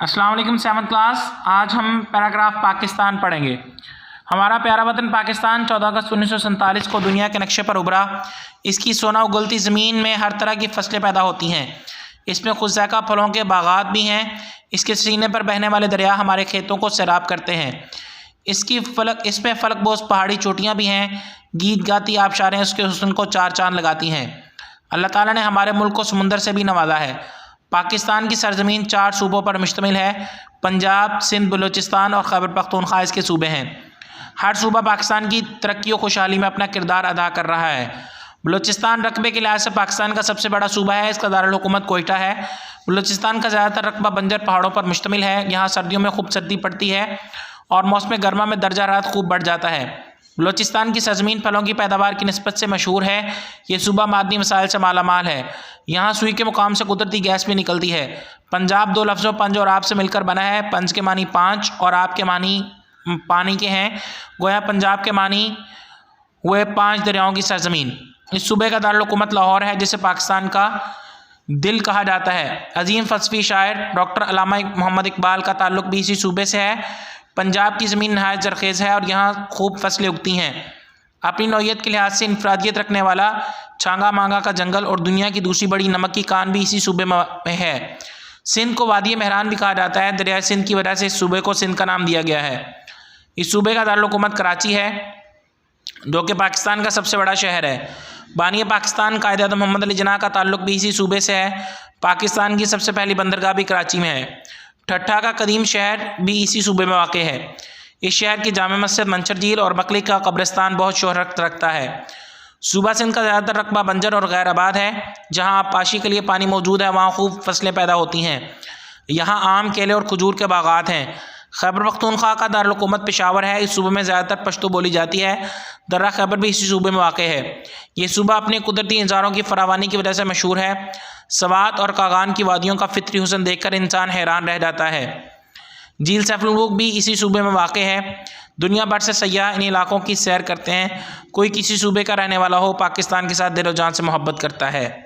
अस्सलाम वालेकुम 7th class. आज हम पैराग्राफ पाकिस्तान पढ़ेंगे। हमारा प्यारा वतन पाकिस्तान 14 अगस्त 1947 को दुनिया के नक्शे पर उभरा। इसकी सोना उगलती ज़मीन में हर तरह की फसलें पैदा होती हैं। इसमें खुशज़ैक़ा फलों के बागात भी हैं। इसके सीने पर बहने वाले दरिया हमारे खेतों को सैराब करते हैं। इसमें फलकबोस पहाड़ी चोटियाँ भी हैं। गीत गाती आबशारें उसके हुस्न को चार चांद लगाती हैं। अल्लाह ताला ने हमारे मुल्क को समुंदर से भी नवाजा है। पाकिस्तान की सरजमीन 4 सूबों पर मुश्तमिल है। पंजाब, सिंध, बलूचिस्तान और खैबर पख्तूनख्वा इसके सूबे हैं। हर सूबा पाकिस्तान की तरक्की और खुशहाली में अपना किरदार अदा कर रहा है। बलूचिस्तान रकबे के लिहाज से पाकिस्तान का सबसे बड़ा सूबा है। इसका दारुल हुकूमत कोयटा है। बलूचिस्तान का ज़्यादातर रकबा बंजर पहाड़ों पर मुश्तमिल है। यहाँ सर्दियों में खूब सर्दी पड़ती है और मौसम गर्मा में दर्जा हरारत खूब बढ़ जाता है। बलूचिस्तान की सरजमीन फलों की पैदावार की निस्बत से मशहूर है। ये सूबा मादनी वसाइल से मालामाल है। यहाँ सुई के मुकाम से कुदरती गैस भी निकलती है। पंजाब 2 लफ्ज़ों पंज और आप से मिलकर बना है। पंज के मानी 5 और आप के मानी पानी के हैं। गोया पंजाब के मानी हुए 5 दरियाओं की सरजमीन। इस सूबे का दारुल हुकूमत लाहौर है, जिसे पाकिस्तान का दिल कहा जाता है। अजीम फ़लसफ़ी शायर डॉक्टर अल्लामा मोहम्मद इकबाल का ताल्लुक भी इसी सूबे से है। पंजाब की ज़मीन नहायत ज़रख़ेज़ है और यहाँ खूब फसलें उगती हैं। अपनी नौइयत के लिहाज से इनफरादियत रखने वाला छांगा मांगा का जंगल और दुनिया की दूसरी बड़ी नमक की कान भी इसी सूबे में है। सिंध को वादी मेहरान भी कहा जाता है। दरियाए सिंध की वजह से इस सूबे को सिंध का नाम दिया गया है। इस सूबे का दारुल हुकूमत कराची है, जो कि पाकिस्तान का सबसे बड़ा शहर है। बानी पाकिस्तान कायद-ए-आज़म मोहम्मद अली जिन्नाह का ताल्लुक भी इसी सूबे से है। पाकिस्तान की सबसे पहली बंदरगाह भी कराची में है। ठट्ठा का कदीम शहर भी इसी सूबे में वाक़ है। इस शहर की जामे मस्जिद, मंशर झील और बकली का कब्रिस्तान बहुत शोहरत रखता है। सूबा सिंध का ज़्यादातर रकबा बंजर और गैर आबाद है। जहाँ आबपाशी के लिए पानी मौजूद है, वहाँ खूब फसलें पैदा होती हैं। यहाँ आम, केले और खजूर के बागात हैं। खैबर पख्तूनख्वा का दारुल हुकूमत पेशावर है। इस सूबे में ज़्यादातर पश्तो बोली जाती है। दर्रा खैबर भी इसी सूबे में वाक़ है। ये सूबा अपने कुदरती इंजारों की फरावानी की वजह से मशहूर है। सवात और कागान की वादियों का फितरी हुस्न देखकर इंसान हैरान रह जाता है। झील सैफुल भी इसी सूबे में वाक़ है। दुनिया भर से सयाह इन इलाकों की सैर करते हैं। कोई किसी सूबे का रहने वाला हो, पाकिस्तान के साथ दिलो जान से मोहब्बत करता है।